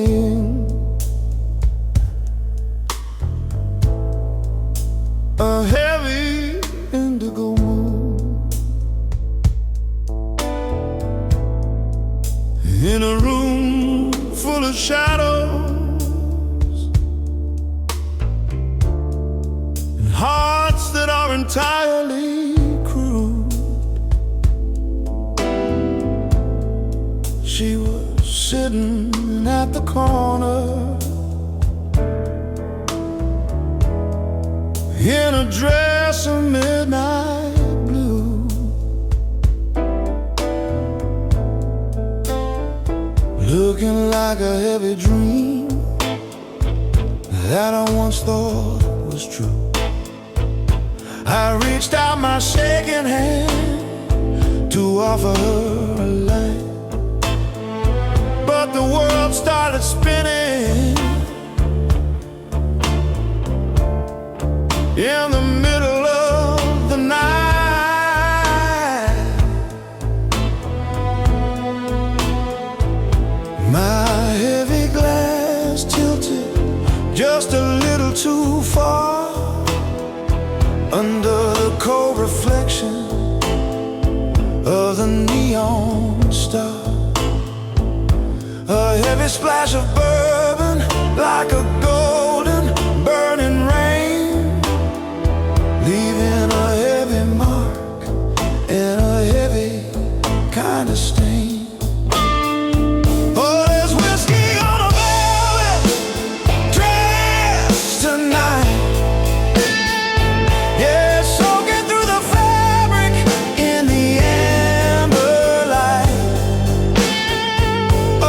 playing a heavy indigo moon in a room full of shadows and hearts that are entirely crude. She was sitting at the corner in a dress of midnight blue, looking like a heavy dream that I once thought was true. I reached out my shaking hand to offer her a light, but the world started spinning in the middle of the night. My heavy glass tilted just a little too far under the cold reflection of the neon star. A heavy splash of bourbon like a golden burning rain, leaving a heavy mark and a heavy kind of stain. Oh, there's whiskey on a velvet dress tonight. Yeah, soaking through the fabric in the amber light. A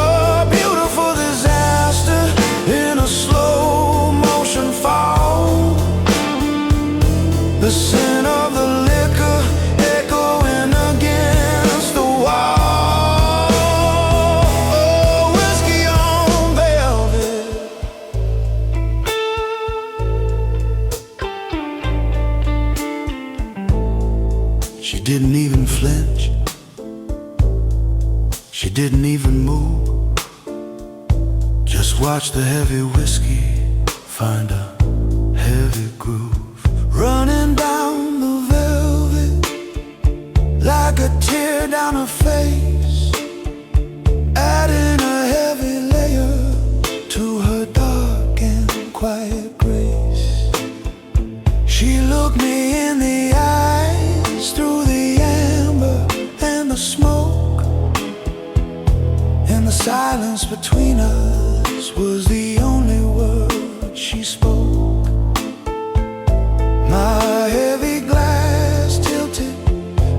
beautiful disaster in a slow motion fall. The scent of the liquor echoing against the wall. Oh, whiskey on velvet. She didn't even flinch. She didn't even move. Just watch the heavy whiskey find a heavy groove, running down the velvet like a tear down her face, adding a heavy layer to her dark and quiet grace. She looked me in the eyes through the amber and the smoke, and the silence between us was the only word she spoke. My heavy glass tilted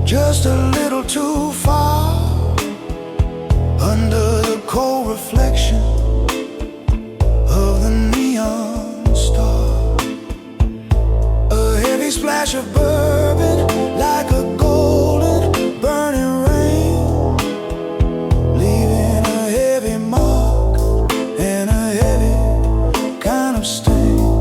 just a little too far under the cold reflection of the neon star. A heavy splash of bourbon like a golden burning rain, leaving a heavy mark and a heavy kind of stain.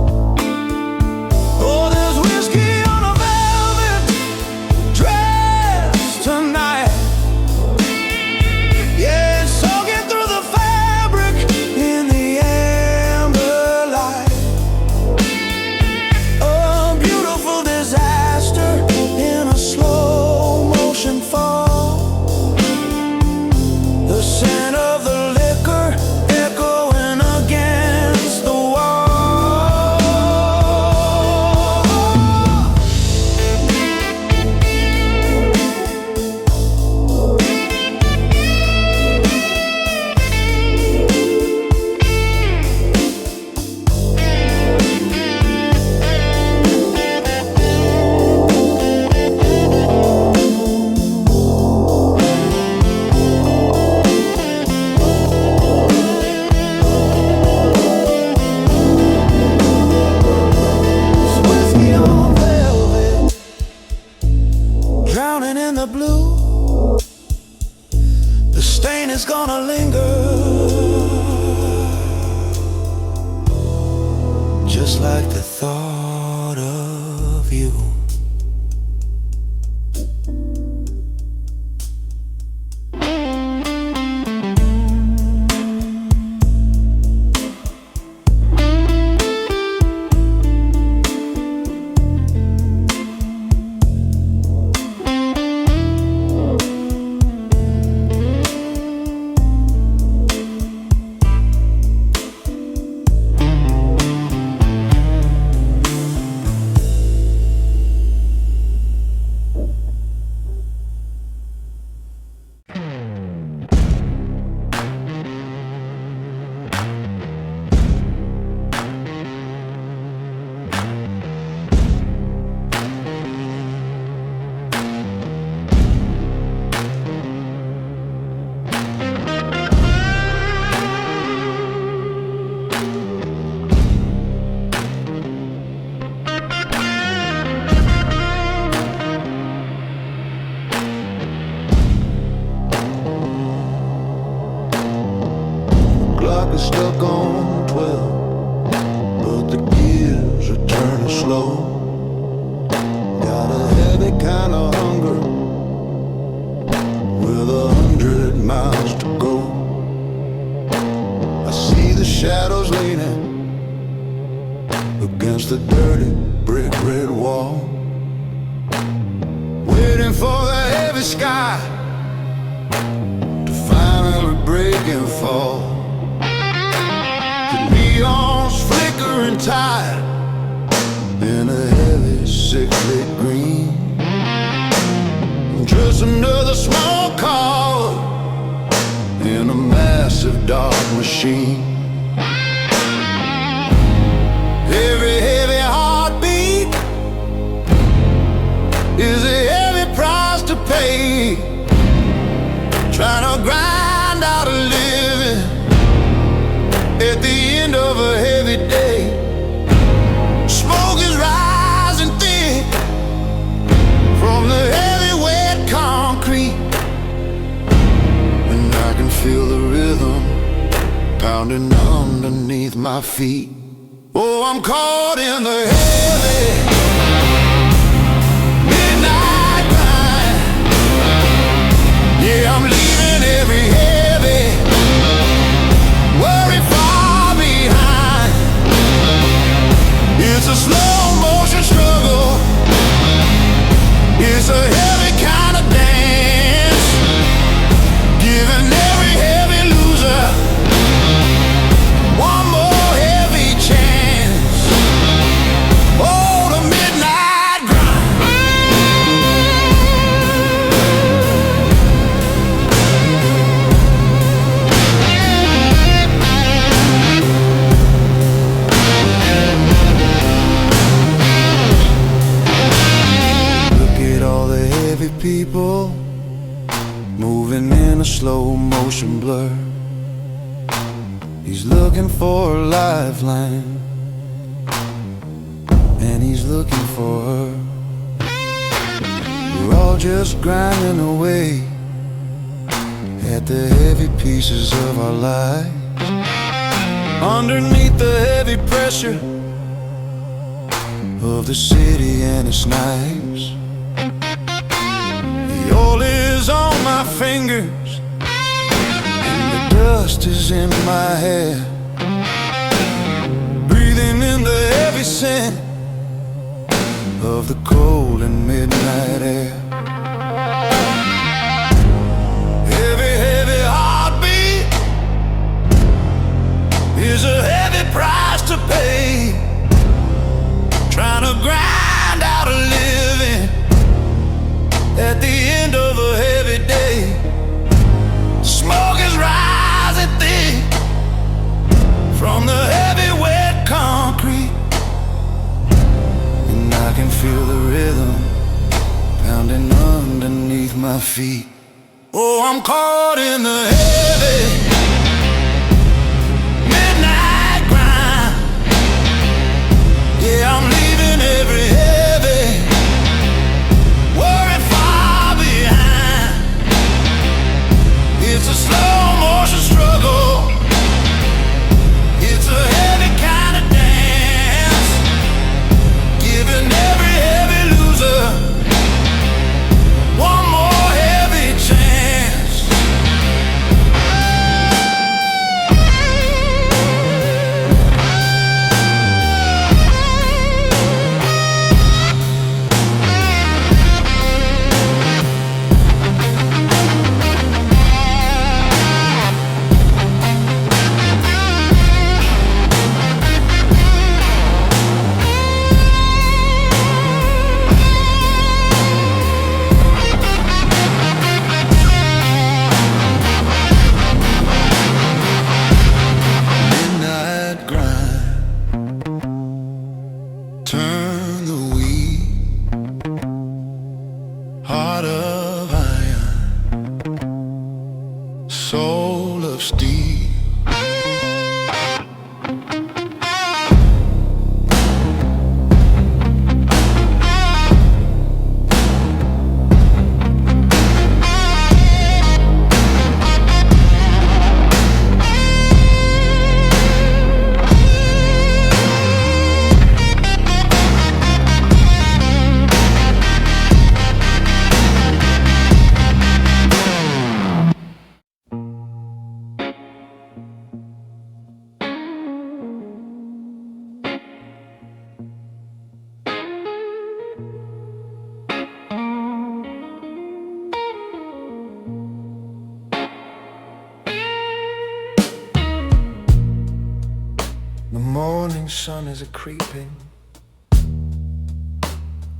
stuck on 12, but the gears are turning slow. Got a heavy kind of hunger with 100 miles to go. I see the shadows leaning against the dirty brick red wall, waiting for the heavy sky to finally break and fall. The neons flickering tired in a heavy sickly green. Just another small car in a massive dark machine. Every heavy heartbeat is a heavy price to pay. Trying to grind out a living at the end of a heavy day. Smoke is rising thick from the heavy wet concrete, and I can feel the rhythm pounding underneath my feet. Oh, I'm caught in the heavy midnight grind. Yeah, I'm leaving every heavy worry far behind. It's a slow motion struggle. It's a heavy kind of dance, giving every heavy loser one more heavy chance. Oh, the midnight grind. Look at all the heavy people moving in a slow motion blur. He's looking for a lifeline, and he's looking for her. We're all just grinding away at the heavy pieces of our lives, underneath the heavy pressure of the city and its knives. The oil is on my fingers, the dust is in my hair, breathing in the heavy scent of the cold and midnight air. Every heavy heartbeat is a heavy price to pay. Trying to grind out a living at the end of a heavy day. Smoke is rising thick from the heavy wet concrete, and I can feel the rhythm pounding underneath my feet. Oh, I'm caught in the heavy midnight grind. Yeah, I'm leaving every heavy worry far behind. It's a slow motion struggle. It's a heavy kind of dance, giving every heavy loser one more heavy chance. The morning sun is a-creeping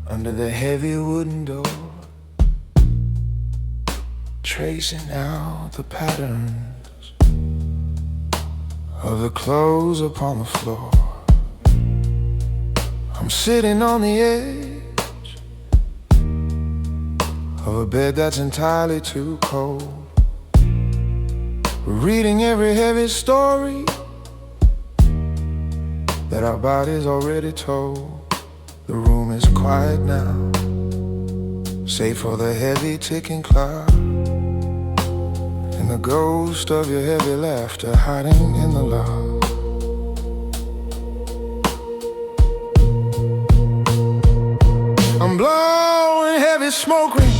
under the heavy wooden door, tracing out the patterns of the clothes upon the floor. I'm sitting on the edge of a bed that's entirely too cold, reading every heavy story that our bodies already told. The room is quiet now, save for the heavy ticking clock and the ghost of your heavy laughter hiding in the lock. I'm blowing heavy smoke rings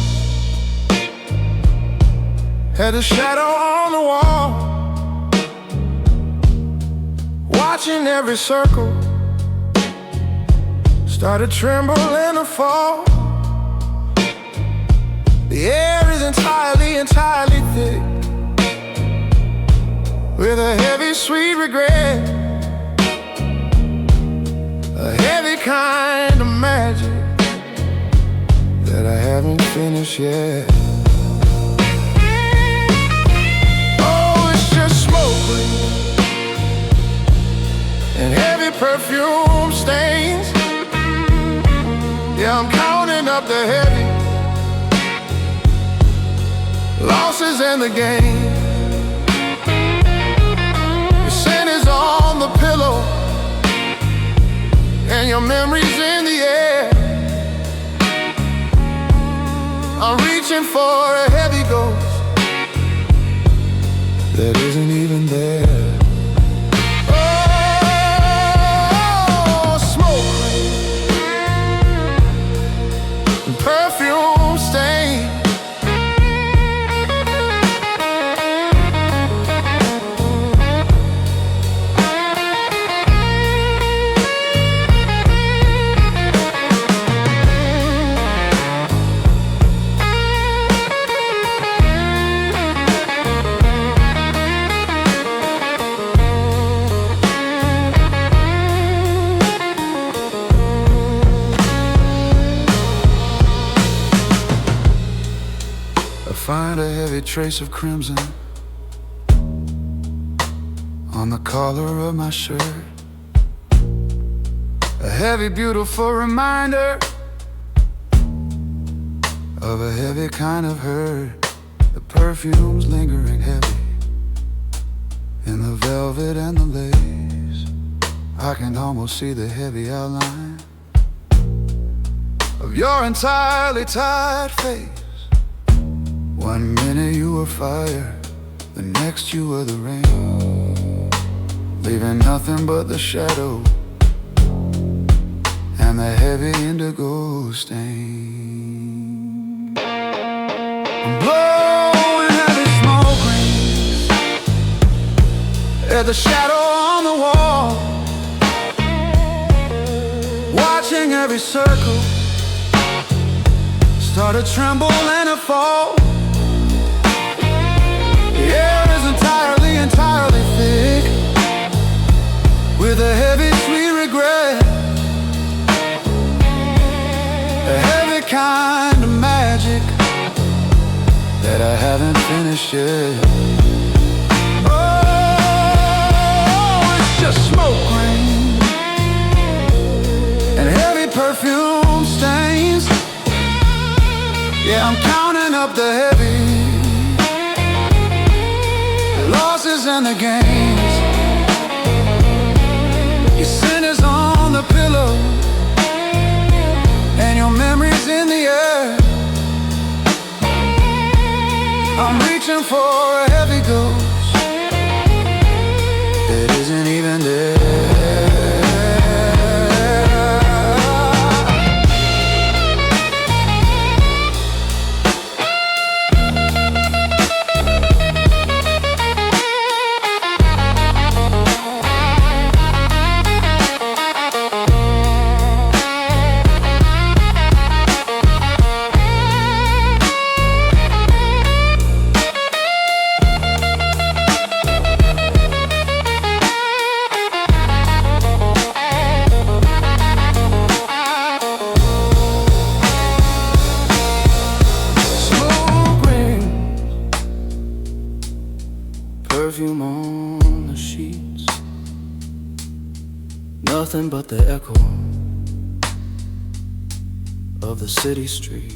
at the shadow on the wall, watching every circle start to tremble and to fall. The air is entirely thick with a heavy, sweet regret, a heavy kind of magic that I haven't finished yet. Oh, it's just smoke rings and heavy perfume stains. Yeah, I'm counting up the heavy losses and the gains. Your scent is on the pillow and your memory's in the air. I'm reaching for a heavy ghost that isn't even there. Perfume stain. Find a heavy trace of crimson on the collar of my shirt, a heavy, beautiful reminder of a heavy kind of hurt. The perfume's lingering heavy in the velvet and the lace. I can almost see the heavy outline of your entirely tired face. One minute you were fire, the next you were the rain, leaving nothing but the shadow and the heavy indigo stain. I'm blowing heavy smoke rings at the shadow on the wall, watching every circle start to tremble and to fall. The air is entirely thick with a heavy, sweet regret, a heavy kind of magic that I haven't finished yet. Oh, it's just smoke rings and heavy perfume stains. Yeah, I'm counting up the heavy losses and the gains. Your scent is on the pillow and your memory's in the air. I'm reaching for a heavy ghost that isn't even there. Nothing but the echo of the city streets.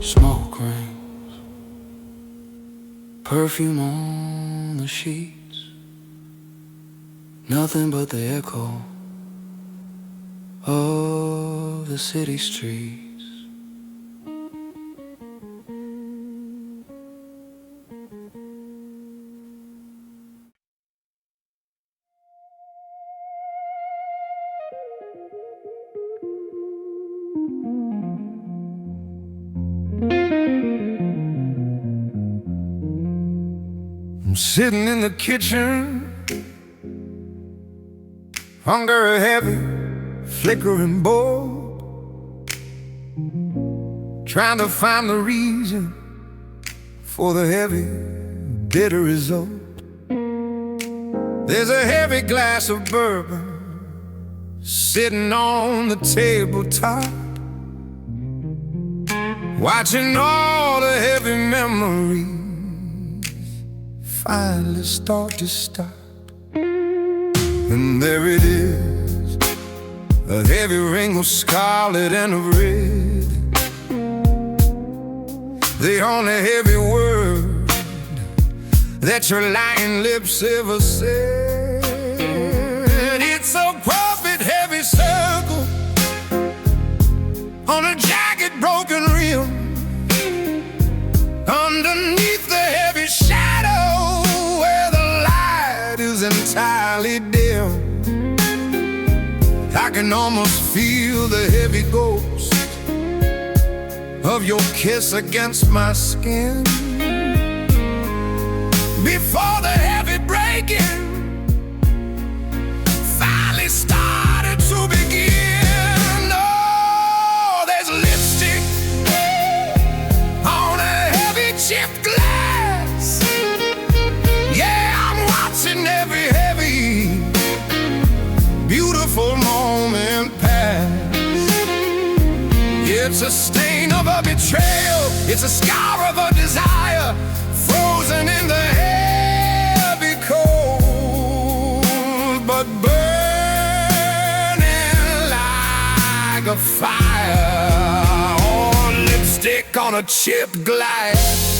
Smoke rings, perfume on the sheets. Nothing but the echo of the city streets. I'm sitting in the kitchen, hunger heavy, flickering bowl, trying to find the reason for the heavy, bitter result. There's a heavy glass of bourbon sitting on the tabletop, watching all the heavy memories finally start to stop. And there it is, a heavy ring of scarlet and of red, the only heavy word that your lying lips ever said. It's a perfect heavy circle on a jagged broken rim, underneath the heavy shadow where the light is entirely dim. I can almost feel the heavy ghost of your kiss against my skin. Before the heavy breaking finally started to begin. Oh, there's lipstick on a heavy chipped glass. Yeah, I'm watching every heavy, beautiful moment pass. It's a stain of a betrayal, it's a scar of a desire, frozen in the heavy cold, but burning like a fire, or lipstick on a chipped glass.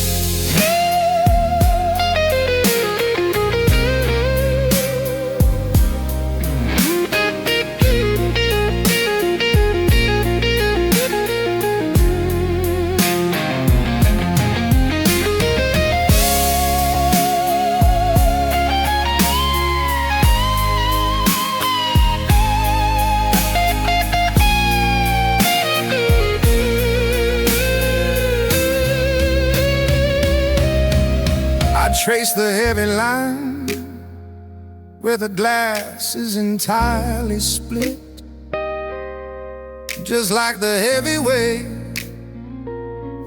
Trace the heavy line where the glass is entirely split, just like the heavy way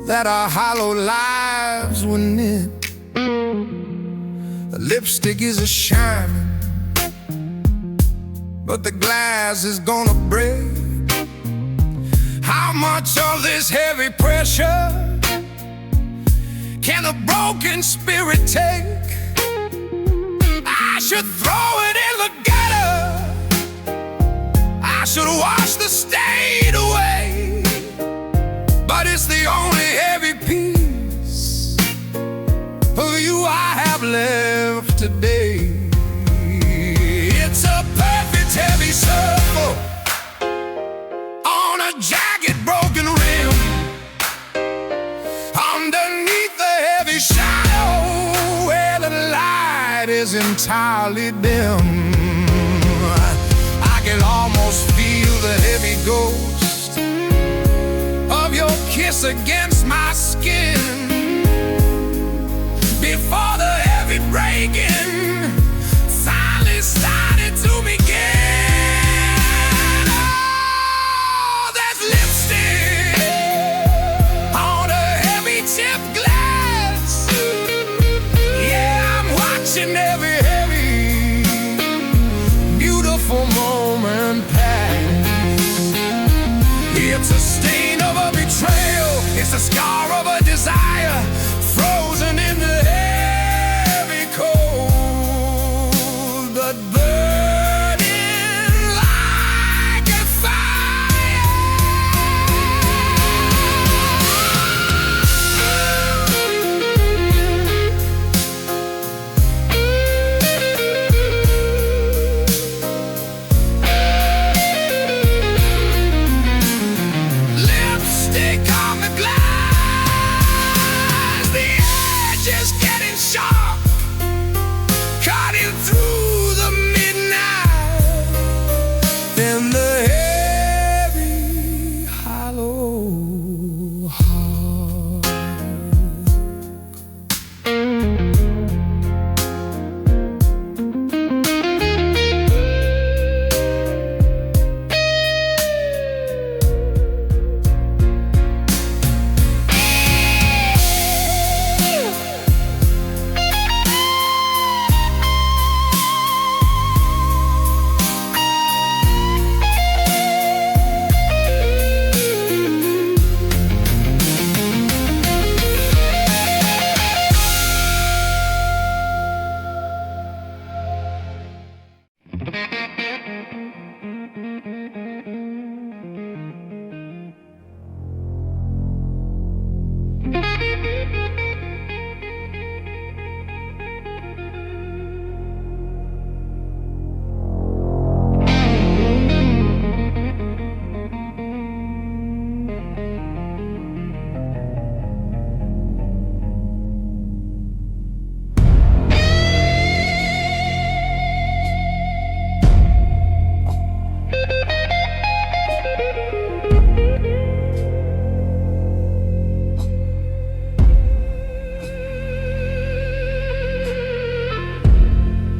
that our hollow lives were knit. The lipstick is a shining, but the glass is gonna break. How much of this heavy pressure can a broken spirit take? I should throw it in the gutter, I should wash the stain away, but it's the only heavy piece of you I have left today. It's a perfect heavy circle on a jagged broken rim, underneath the heavy shadow where the light is entirely dim. I can almost feel the heavy ghost of your kiss against my skin. Before the heavy breaking finally started to begin. Oh, there's lipstick on a heavy chipped glass. each and every heavy, beautiful moment pass. It's a stain of a betrayal, it's a scar of a desire, frozen in the heavy cold, but burning like a fire. Lipstick on the glass, the edge is getting sharp, cutting through the midnight, in the heavy hollow heart.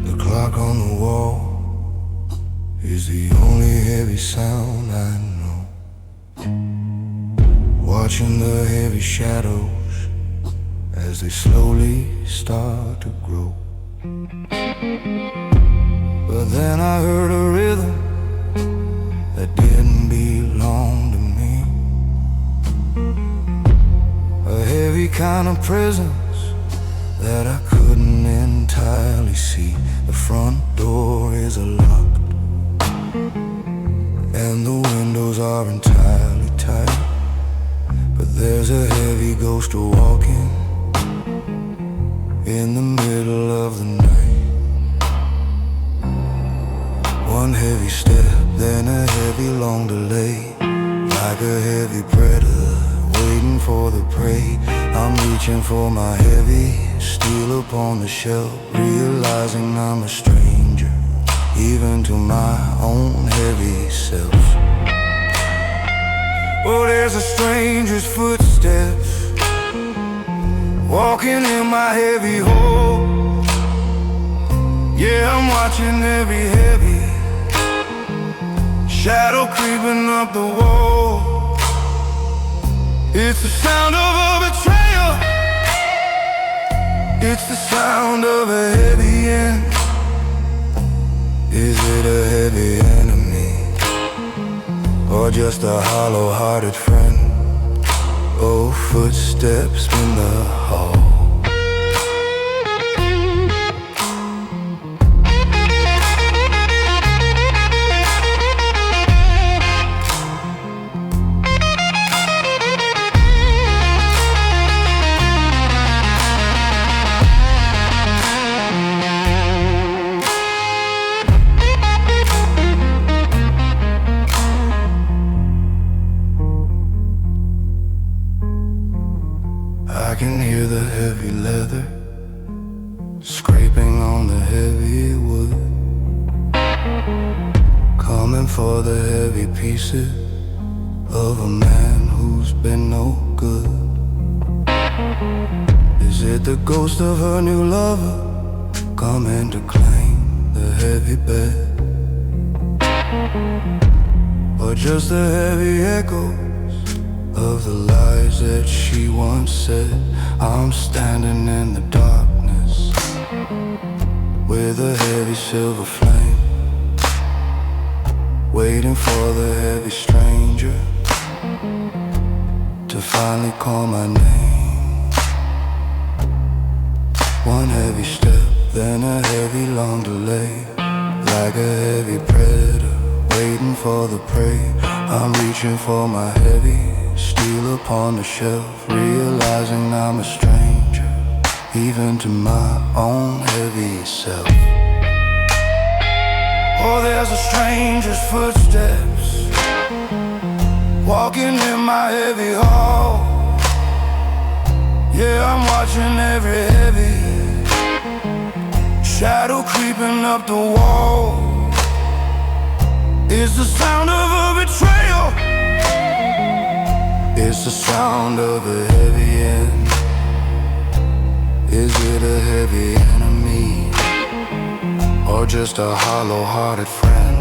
The clock on the wall is the only heavy sound I know. Watching the heavy shadows as they slowly start to grow. But then I heard a rhythm that didn't belong to me, a heavy kind of presence that I couldn't entirely see. The front door is locked and the windows are entirely tight, but there's a heavy ghost walking in the middle of the night. One heavy step, then a heavy long delay, like a heavy predator waiting for the prey. I'm reaching for my heavy, steal upon the shelf, realizing I'm a stranger, even to my own heavy self. Oh, there's a stranger's footsteps walking in my heavy hole. Yeah, I'm watching every heavy shadow creeping up the wall. It's the sound of a betrayal, it's the sound of a heavy end. Is it a heavy enemy, or just a hollow-hearted friend? Oh, footsteps in the hall. I can hear the heavy leather scraping on the heavy wood, coming for the heavy pieces of a man who's been no good. Is it the ghost of her new lover coming to claim the heavy bed, or just the heavy echoes of the lies that she once said? I'm standing in the darkness, with a heavy silver flame, waiting for the heavy stranger to finally call my name. One heavy step, then a heavy long delay, like a heavy predator waiting for the prey. I'm reaching for my heavy steel upon the shelf, realizing I'm a stranger even to my own heavy self. Oh, there's a stranger's footsteps walking in my heavy hall. Yeah, I'm watching every heavy shadow creeping up the wall. It's the sound of a betrayal, it's the sound of a heavy end. Is it a heavy enemy, or just a hollow-hearted friend?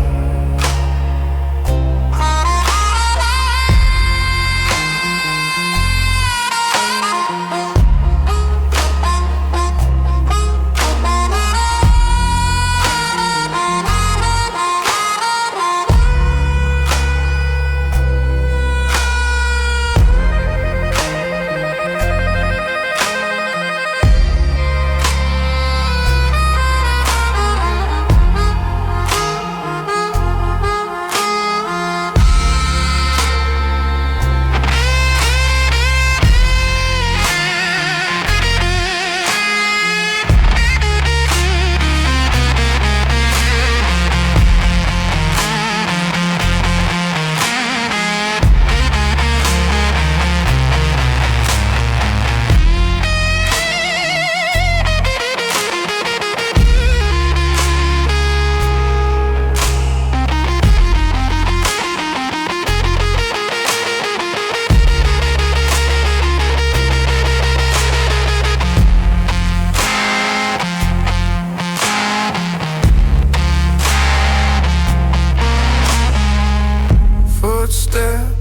Footsteps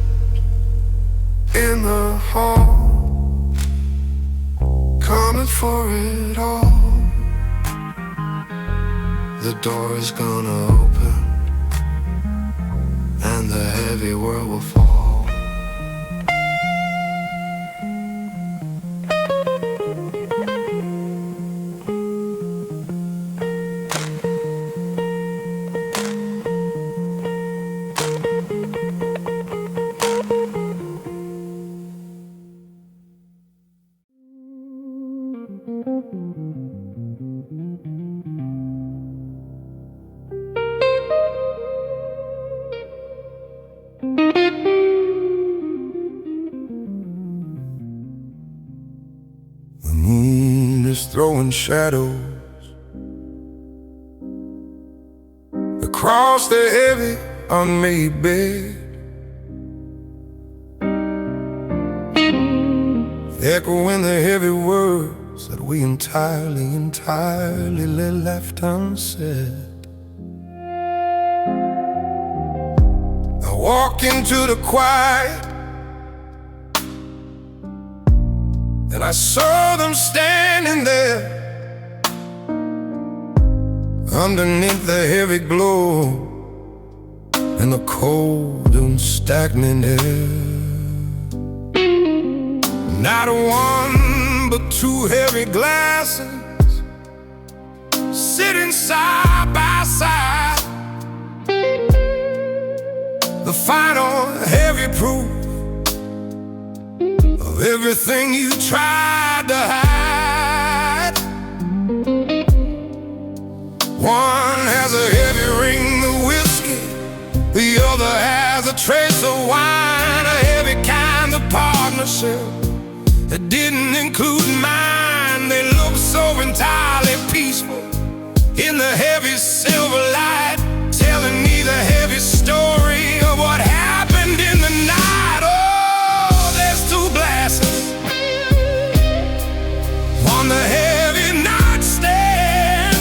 in the hall, coming for it all. The door is gonna open and the heavy world will fall. The moon is throwing shadows across the heavy unmade bed, echoing the heavy words that we entirely left unsaid. I walk into the quiet and I saw them standing there underneath the heavy glow and the cold and stagnant air. Not one but two heavy glasses sitting side by side, the final heavy proof of everything you tried to hide. One has a heavy ring of whiskey, the other has a trace of wine, a heavy kind of partnership that didn't include mine. They look so entirely peaceful in the heavy silver light, telling me the heavy story of what happened in the night. Oh, there's two glasses on the heavy nightstand.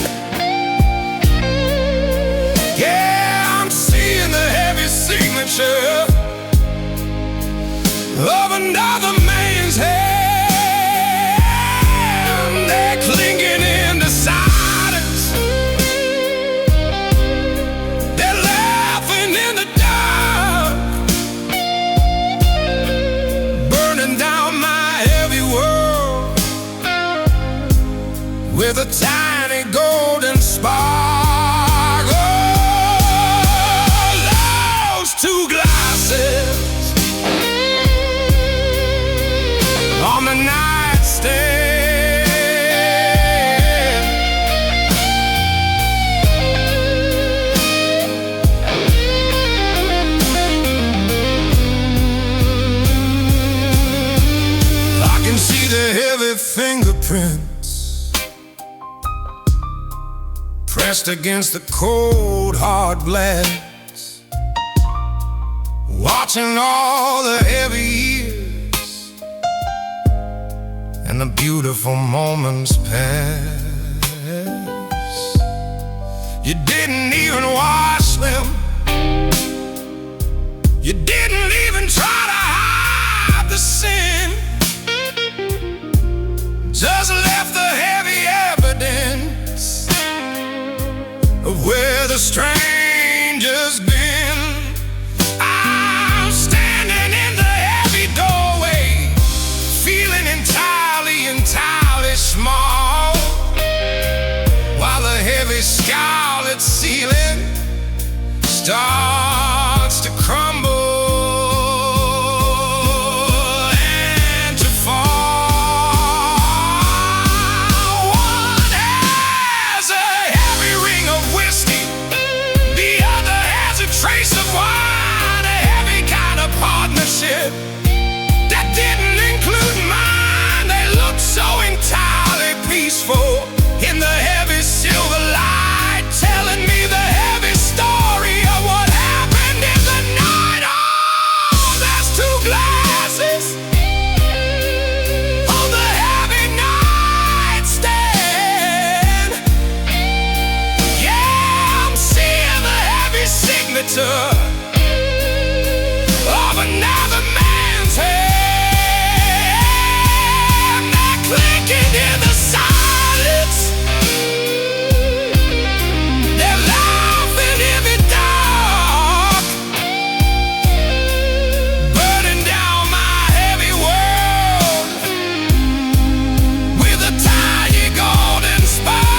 Yeah, I'm seeing the heavy signature of another man's hand. They're clinging into silence, with a tiny golden spark. Oh, those two glasses on the nightstand. I can see the heavy fingerprints pressed against the cold, hard glass, watching all the heavy years and the beautiful moments pass. You didn't even wash them, you didn't even try to hide the sin, just left the heavy evidence of where the stranger's been. I'm standing in the heavy doorway, feeling entirely small, while the heavy scarlet ceiling starts to crumble and to fall. One has a heavy ring of whiskey, the other has a trace of wine, a heavy kind of partnership that didn't include mine. They looked so entirely peaceful in the heavy silver light, telling me the heavy story of what happened in the night. Oh, there's two glasses on the heavy nightstand. Yeah, I'm seeing the heavy signature of another man's hand. They're clicking in the silence, they're laughing in the dark, burning down my heavy world with a tiny golden spark.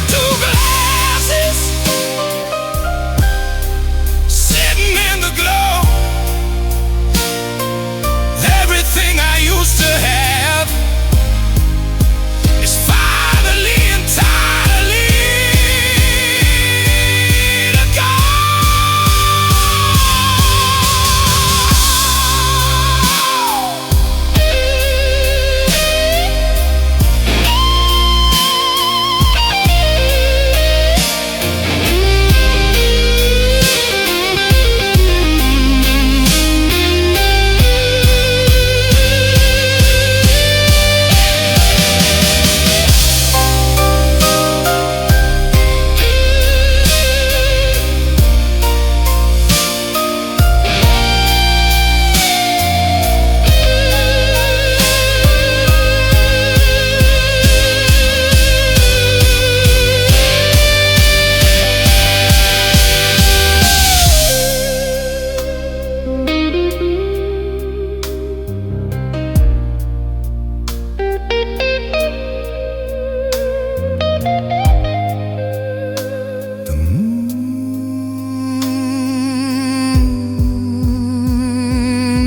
Two glasses sitting in the glow, everything I used to have is finally entirely to go.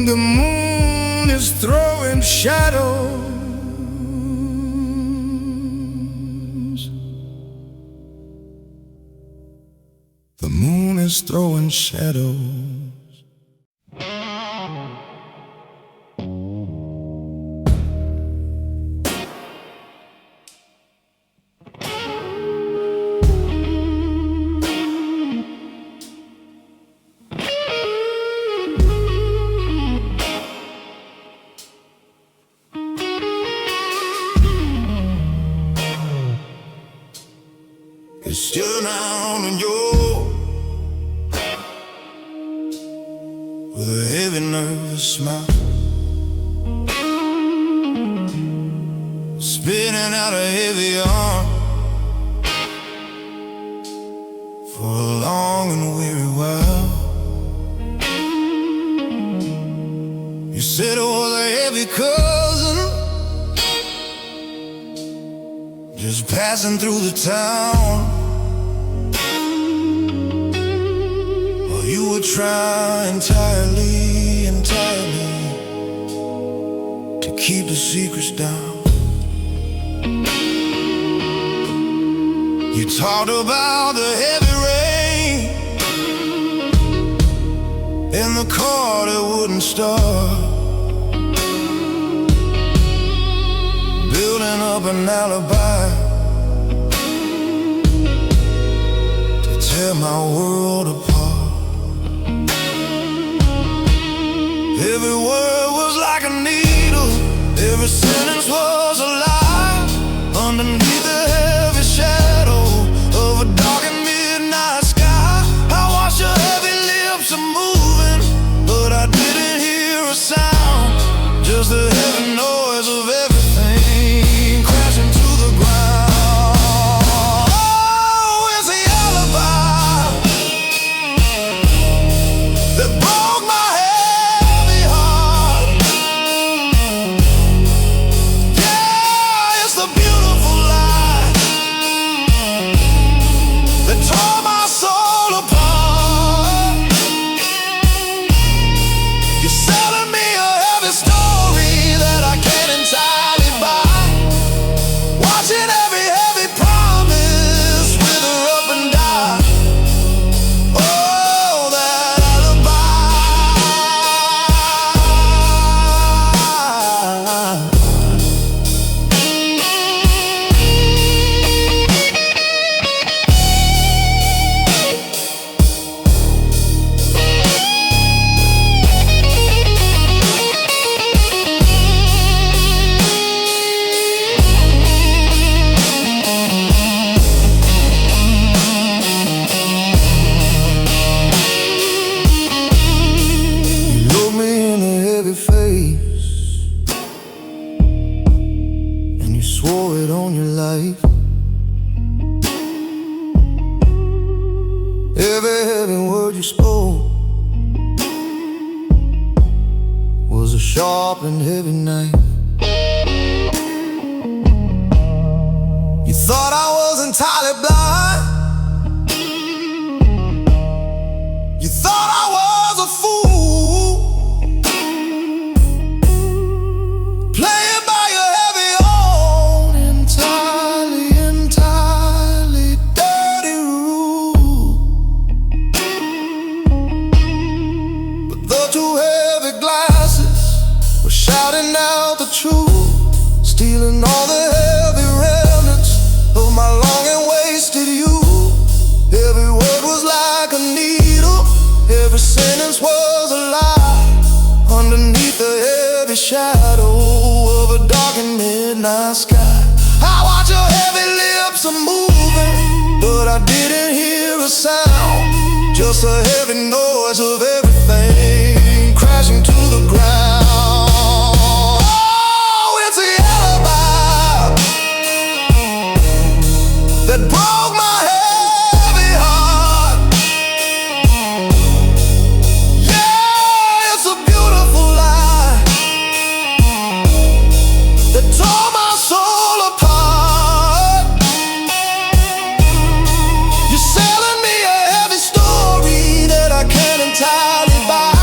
The moon is throwing shadows. The moon is throwing shadows. It's still down in your with a heavy nervous smile, spinning out a heavy arm for a long and weary while. You said it was a heavy cousin passing through the town. Well, you were trying entirely to keep the secrets down. You talked about the heavy rain in the car that wouldn't start, building up an alibi to tear my world apart. Every word was like a needle, every sentence was a lie. Underneath the heavy shadow of a dark and midnight sky, I watched your heavy lips a moving, but I didn't hear a sound, just the heavy noise of everything crashing to the ground. Oh, it's the alibi that broke my heavy heart. Yeah, it's the beautiful lie that tore my soul apart. You're selling me a heavy story that I can't entirely buy, watching every heavy promise wither up and die. Oh, that alibi. You looked me in the heavy face and you swore it on your life. Every heavy word you spoke was a sharp and heavy knife. You thought I was entirely blind. You thought I was a fool, playing by your heavy own entirely dirty rule. But the two heavy glasses were shouting out the truth, stealing all the heavy remnants of my long and wasted youth. Every word was like a needle, every sentence was a lie. Underneath the heavy shadow of a dark and midnight sky, I watched your heavy lips a moving, but I didn't hear a sound, just the heavy noise of everything crashing to the ground. Oh, it's the alibi that broke my heavy heart. Yeah, it's a beautiful lie that tore my soul apart. You're selling me a heavy story that I can't entirely buy,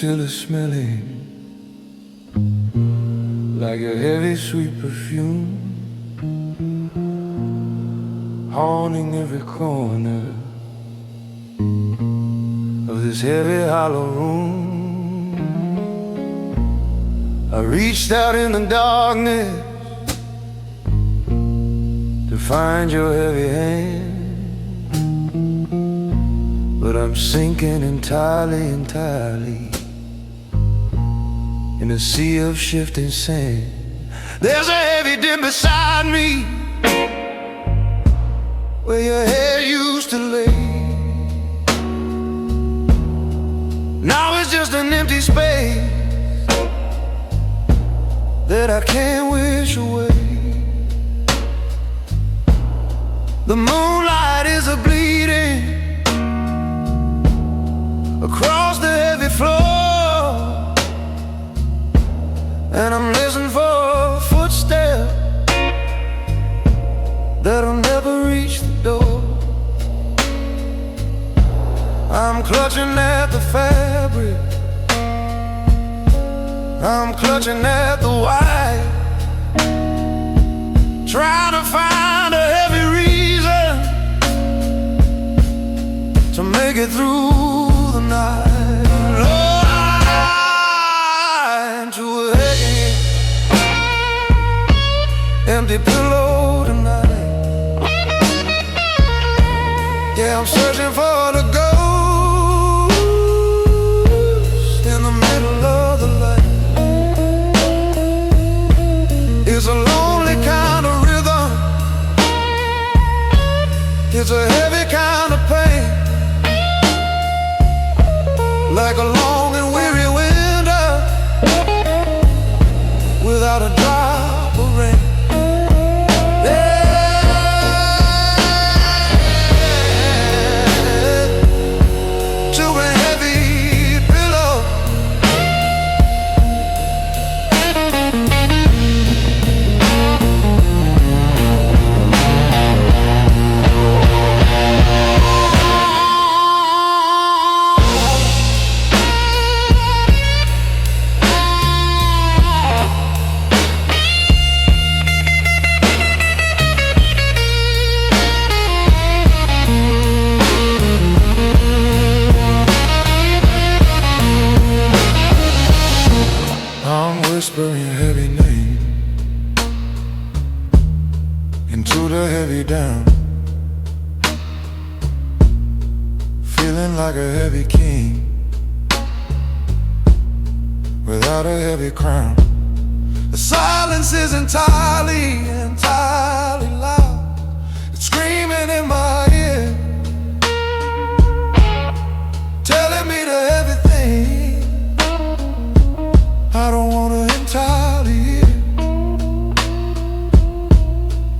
still as smelly, like your heavy sweet perfume, haunting every corner of this heavy hollow room. I reached out in the darkness to find your heavy hand, but I'm sinking entirely in a sea of shifting sand. There's a heavy dip beside me where your head used to lay. Now it's just an empty space that I can't wish away. The moonlight is a bleeding across the heavy floor, and I'm listening for a footstep that'll never reach the door. I'm clutching at the fabric, I'm clutching at the wire, trying to find a heavy reason to make it through the night. Lying to a heavy, empty pillow tonight. Yeah, I'm searching for the ghost in the middle of the light. It's a lonely kind of rhythm, it's a heavy kind of pain, like a long and weary winter without a drop of rain. To a heavy pillow, I'm whispering your heavy name into the heavy down, feeling like a heavy king without a heavy crown. The silence is entirely loud, it's screaming in my ear, telling me the heavy thing I don't wanna entirely hear.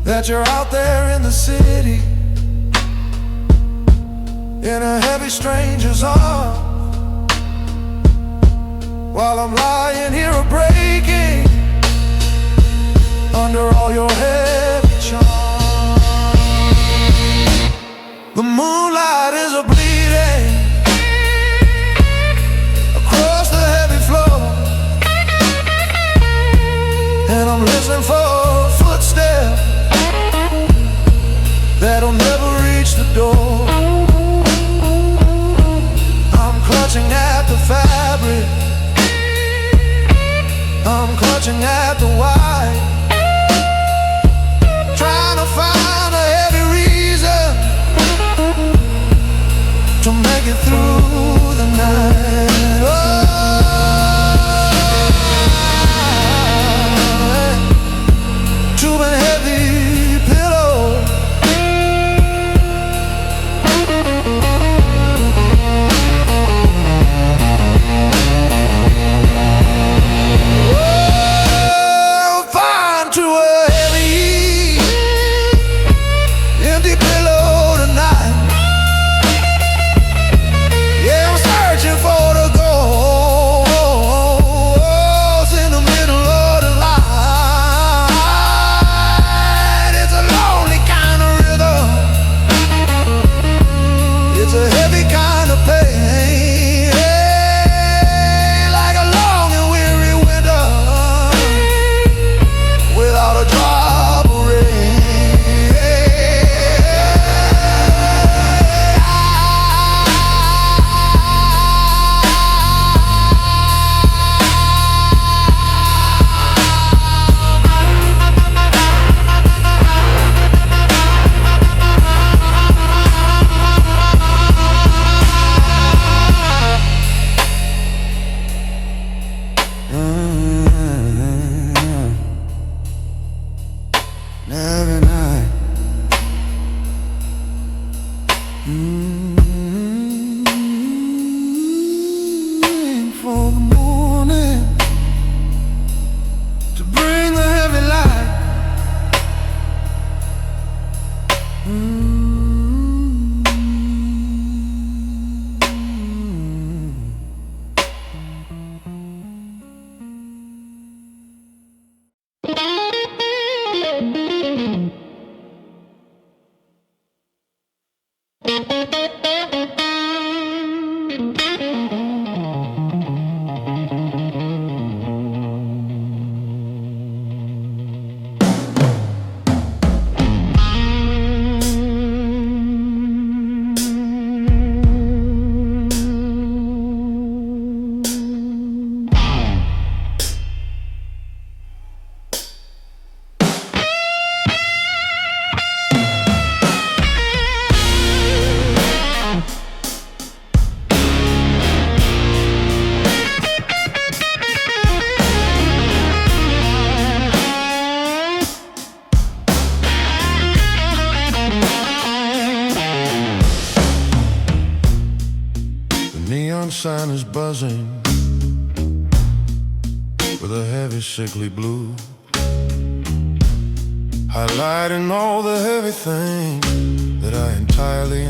That you're out there in the city, in a heavy stranger's arms, while I'm lying here a-breaking under all your heavy charms. The moonlight is a bleeding across the heavy floor, and I'm listening for a footstep that'll never reach the door. I'm clutching at the fabric, I'm clutching at the wire, trying to find a heavy reason every night. Waiting for the morning to bring the heavy light. Neon sign is buzzing with a heavy sickly blue, highlighting all the heavy things that I entirely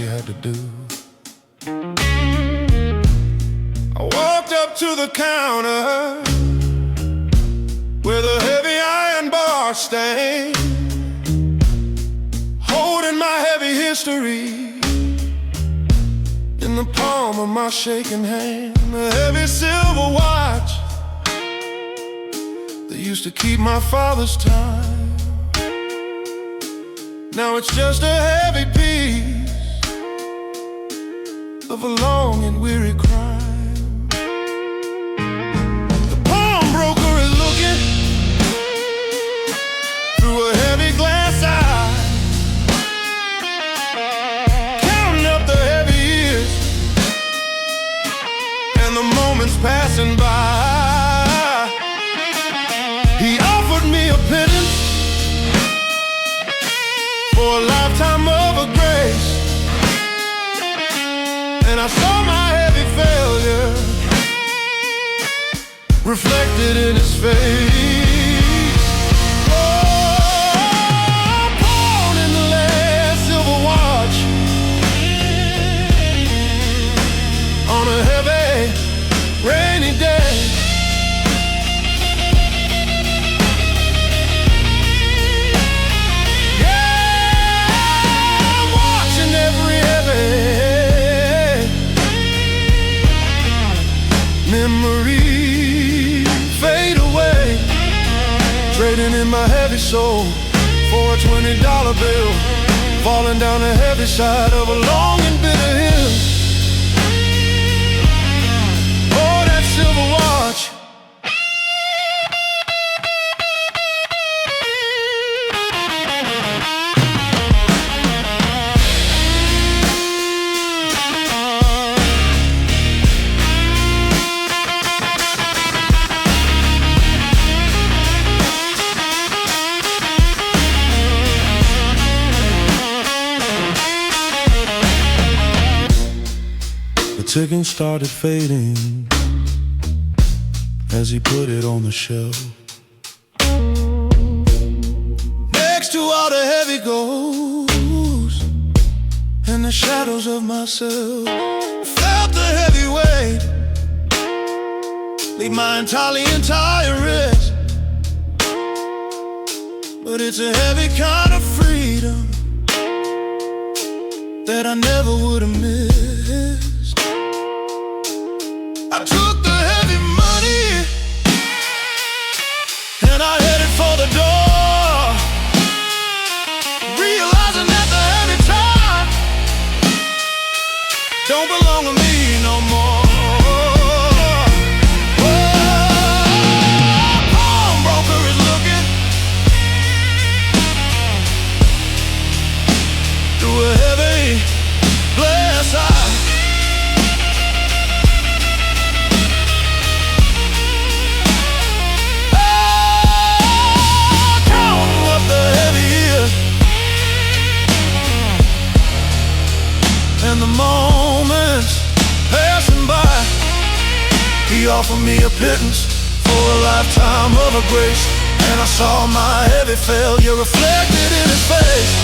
had to do. I walked up to the counter where the heavy iron bar stand, holding my heavy history in the palm of my shaking hand. A heavy silver watch that used to keep my father's time, now it's just a heavy piece of a long and weary crime. The pawnbroker is looking through a heavy glass eye, counting up the heavy years and the moments passing by. He offered me a penance for a lifetime of a grace, and I saw my heavy failure reflected in his face. Oh, pawn in the last silver watch on a heavy rainy day. Yeah, I'm watching every heavy memory fade away, trading in my heavy soul for a $20 bill, falling down the heavy side of a long and bitter hill. Oh, that silver watch. The ticking started fading as he put it on the shelf, next to all the heavy goals and the shadows of myself. Felt the heavy weight leave my entire wrist, but it's a heavy kind of freedom that I never would have missed. I took the heavy money and I headed for the door, realizing that the heavy time don't belong to me no more. Oh, pawnbroker is looking through a heavy glass eye. offered me a pittance for a lifetime of her grace, and I saw my heavy failure reflected in his face.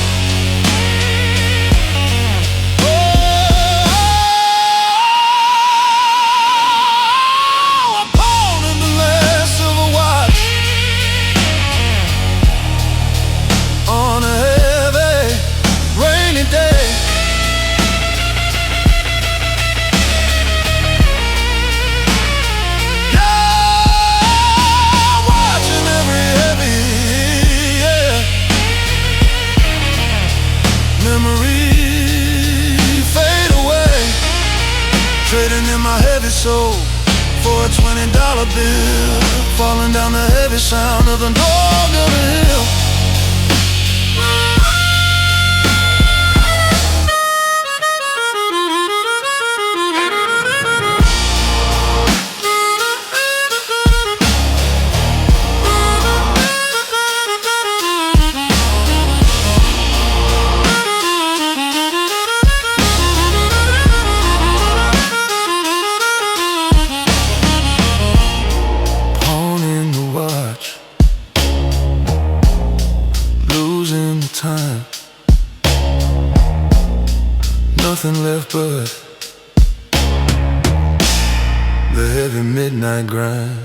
Oh, a pawn in the last of a watch on a heavy, rainy day. Trading in my heavy soul for a $20 bill, falling down the heavy sound of the dog of the hill. Time, nothing left but the heavy midnight grind.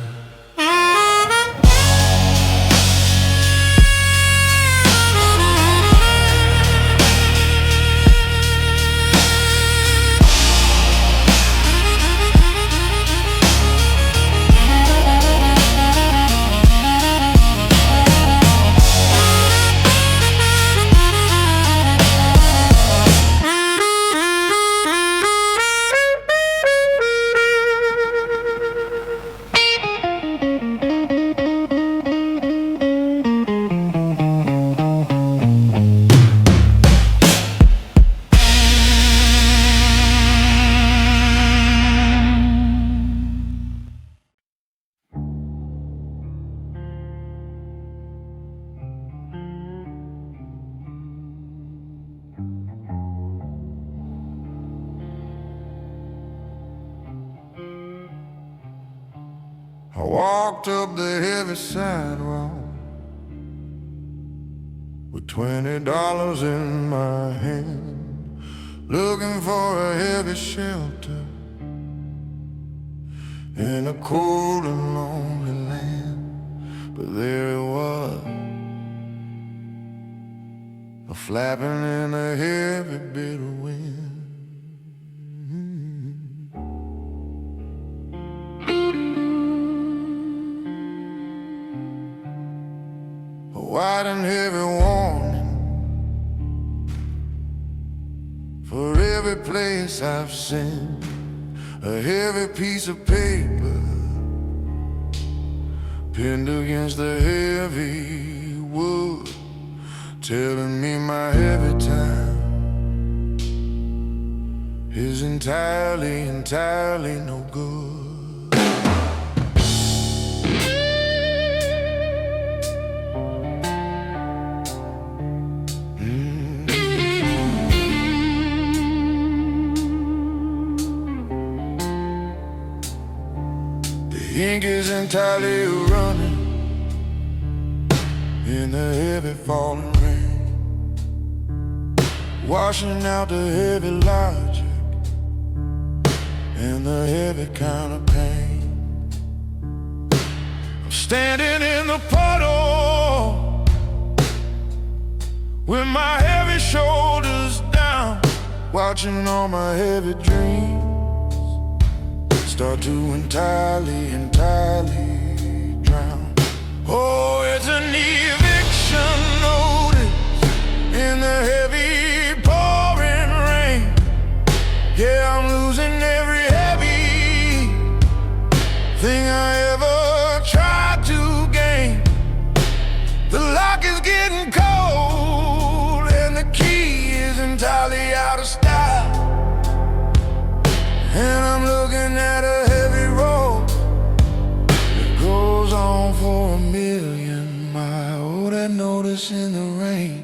I walked up the heavy sidewalk with $20 in my hand, looking for a heavy shelter in a cold and lonely land. But there it was, a flapping in a heavy bitter wind. White and heavy warning for every place I've seen, a heavy piece of paper pinned against the heavy wood, telling me my heavy time is entirely no good. The ink is entirely running in the heavy falling rain, washing out the heavy logic and the heavy kind of pain. I'm standing in the puddle with my heavy shoulders down, watching all my heavy dreams start to entirely drown. Oh, it's an eviction notice in the heavy pouring rain. Yeah, I'm losing every heavy thing I ever tried to gain. The lock is getting cold and the key is entirely out of style, and I'm looking at a heavy road that goes on for 1,000,000 miles. Oh, that notice in the rain.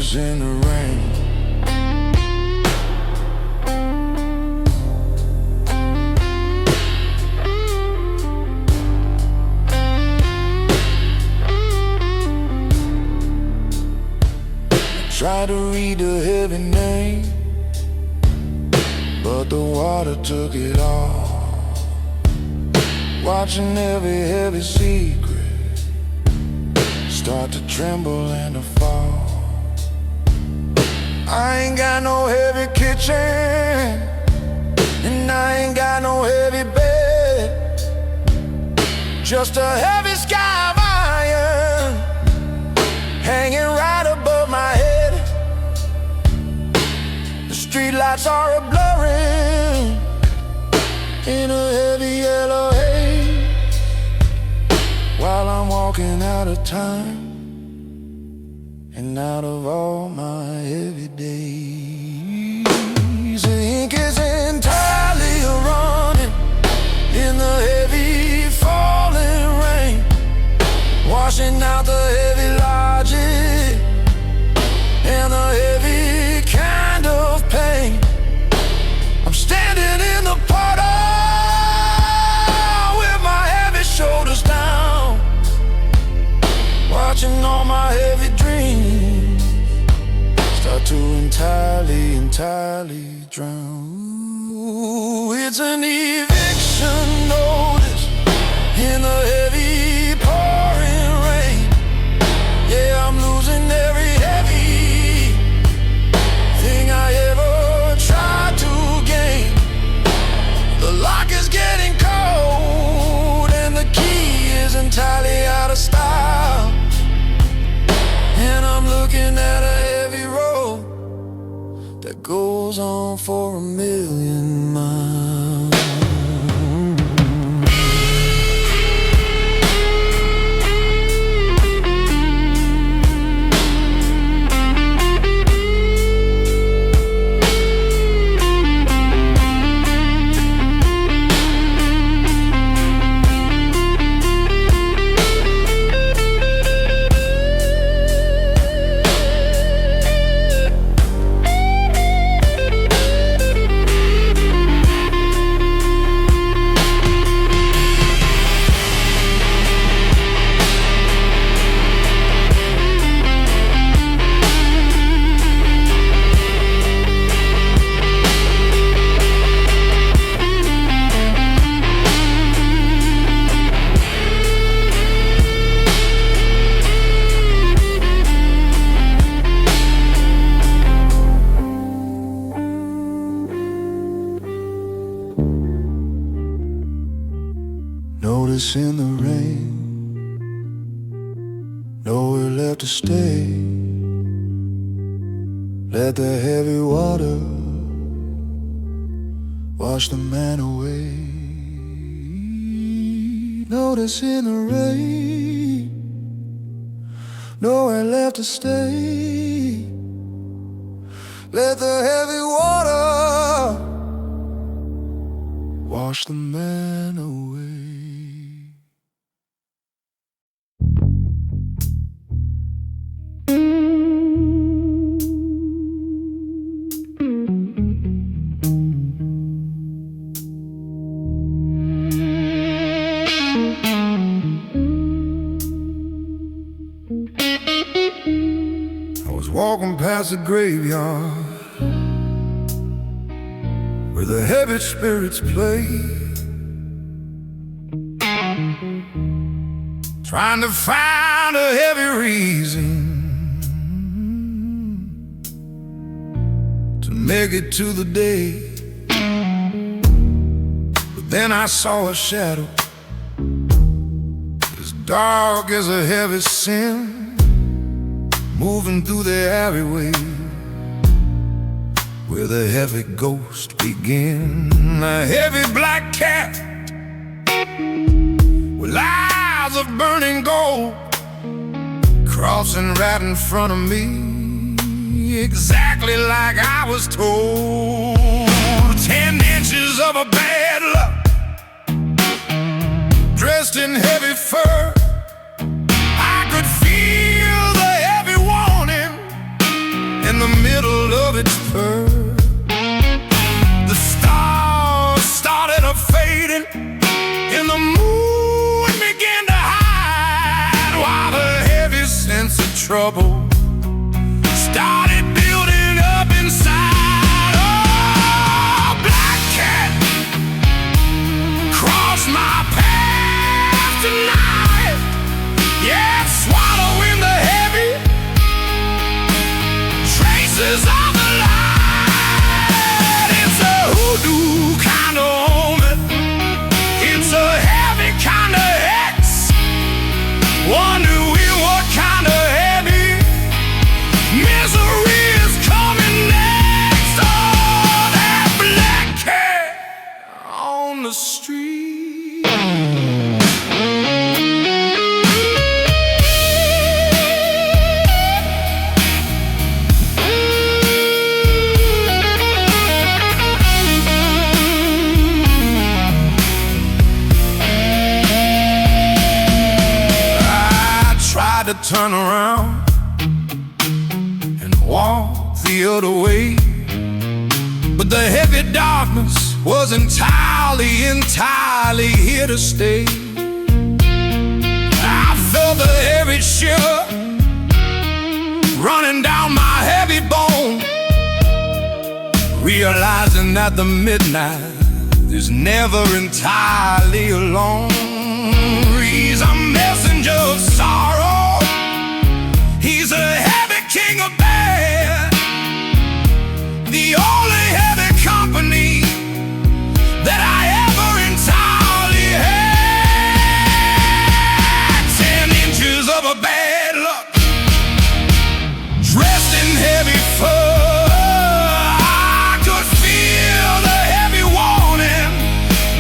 Notice in the rain. Tried to read the heavy name, but the water took it all. Watching every heavy secret start to tremble and to fall. I ain't got no heavy kitchen, and I ain't got no heavy bed, just a heavy sky of iron hanging right above my head. Streetlights are a-blurring in a heavy yellow haze, while I'm walking out of time and out of all my heavy days. The ink is entirely running in the heavy falling rain, washing out the heavy logic and the heavy kind of pain. I'm standing in the puddle with my heavy shoulders down, watching all my heavy dreams start to entirely drown. Ooh, it's an eviction notice in the heavy pouring rain. Yeah, I'm losing every heavy thing I ever tried to gain. The lock is getting cold and the key is entirely out of style, and I'm looking at a heavy road that goes on for 1,000,000 miles. Notice in the rain, nowhere left to stay. Let the heavy water wash the man away. Notice in the rain, nowhere left to stay. Let the heavy water wash the man away. Walking past the graveyard where the heavy spirits play, trying to find a heavy reason to make it to the day. But then I saw a shadow as dark as a heavy sin, moving through the alleyway where the heavy ghosts begin. A heavy black cat with eyes of burning gold, crossing right in front of me, exactly like I was told. 10 inches of a bad luck, dressed in heavy fur. I could feel the heavy warning trouble started building up inside. Oh, black cat crossed my path tonight. Yeah, swallowing the heavy traces of the light. It's a hoodoo kind of omen. It's a heavy kind of hex. Wondering what kind of heavy misery is coming next. Oh, that black cat on the street. To turn around and walk the other way, but the heavy darkness was entirely here to stay. I felt the heavy shiver running down my heavy bone, realizing that the midnight is never entirely alone. He's a messenger of sorrow. He's a heavy king of bad, the only heavy company that I ever entirely had. 10 inches of a bad luck, dressed in heavy fur. I could feel the heavy warning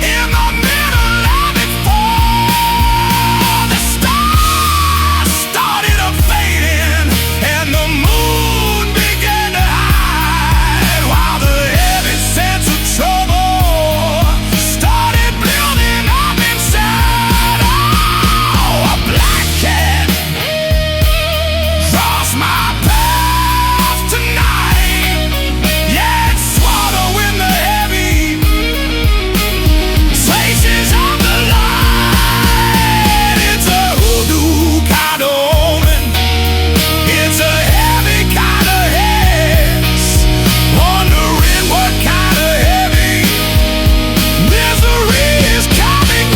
in the middle of it fall. The stars started a fading and the moon began to hide, while the heavy sense of trouble started building up inside. Oh, a black cat crossed my path tonight. Yeah, it's swallowing the heavy traces of the light. It's a hoodoo kind of omen. It's a heavy kind of hex. Wondering what kind of heavy misery is coming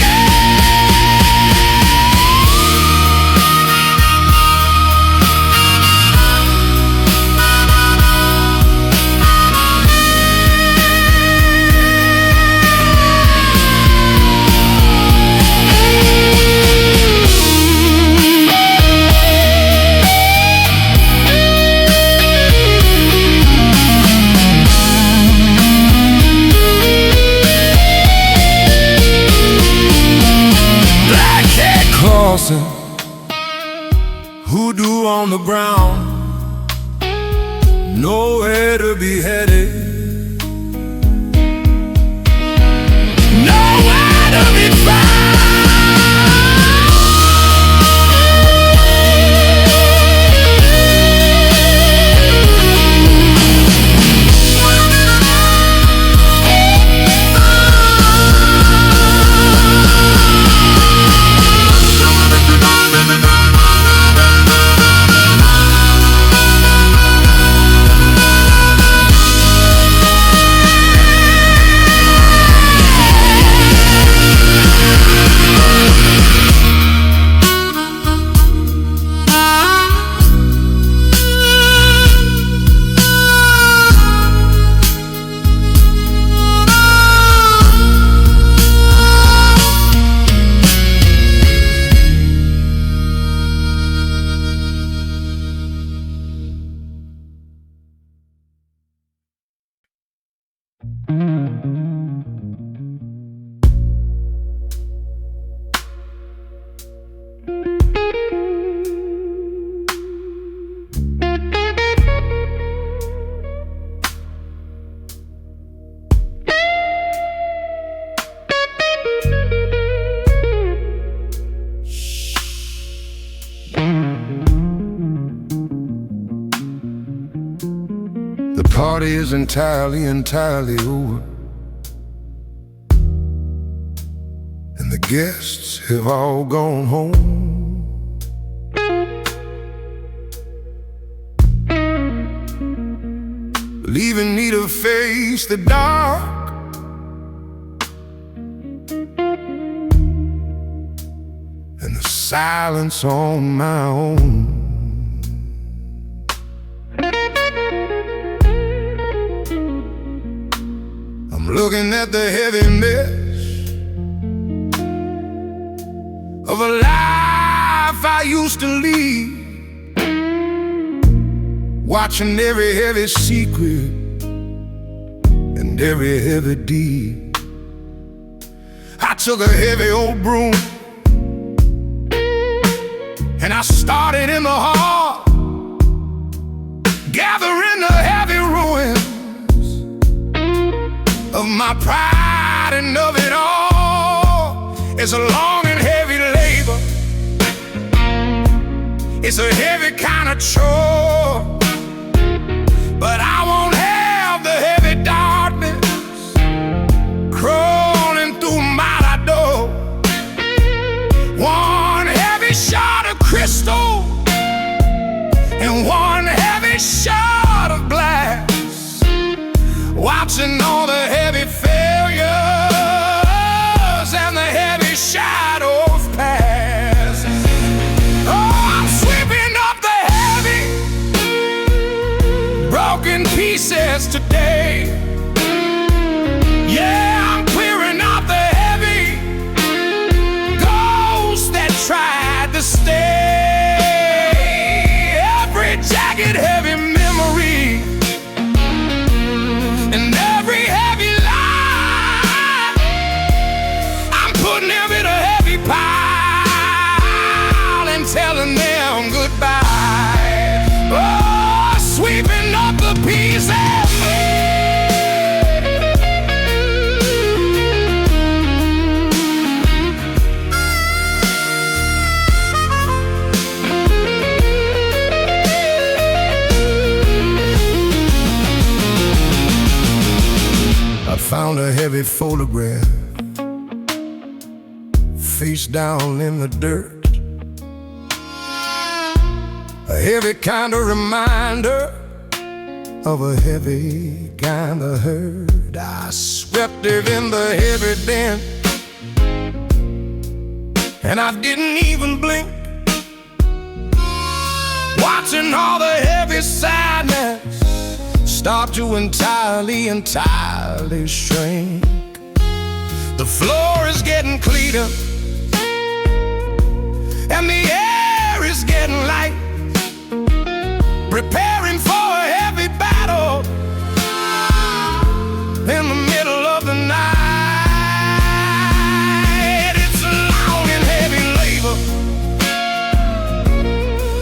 black cat crossing, hoodoo on the ground, nowhere to be headed, nowhere to be found. The party is entirely over, and the guests have all gone home. leaving me to face the dark. And the silence on my own. I'm looking at the heavy mess of a life I used to lead, watching every heavy secret and every heavy deed. I took a heavy old broom and I started in the hall, gathering the heavy ruins of my pride and of it all. It's a long and heavy labor, it's a heavy kind of chore, but I won't have the heavy darkness crawling through my door. One heavy shot of crystal and one heavy shot of glass, watching all the heavy failures and the heavy shadows pass. Oh, I'm sweeping up the heavy broken pieces today. Yeah, I'm clearing up the heavy ghosts that tried to stay. Every jagged heavy memory and every heavy lie, I'm putting them in a heavy pile and telling them goodbye. Oh, sweeping up the pieces. I found a heavy photograph, face down in the dirt, a heavy kind of reminder of a heavy kind of hurt. I swept it in the heavy den and I didn't even blink, watching all the heavy sadness start to entirely shrink. The floor is getting cleaner and the air is getting light, preparing for a heavy battle in the middle of the night. It's a long and heavy labor,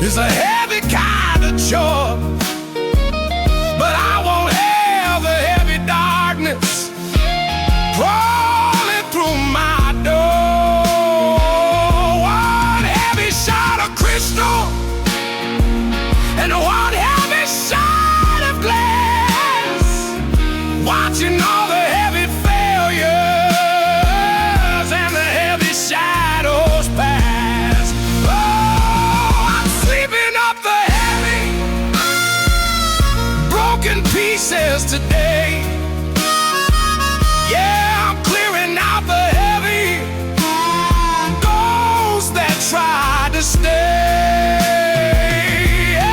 it's a heavy kind of chore, but I won't have the heavy darkness crawling through my door. One heavy shot of crystal and one heavy shot of glass, watching all the heavy failures and the heavy shadows pass. Oh, I'm sweeping up the heavy broken pieces today. Yeah, I'm clearing out the heavy ghosts that tried to stay.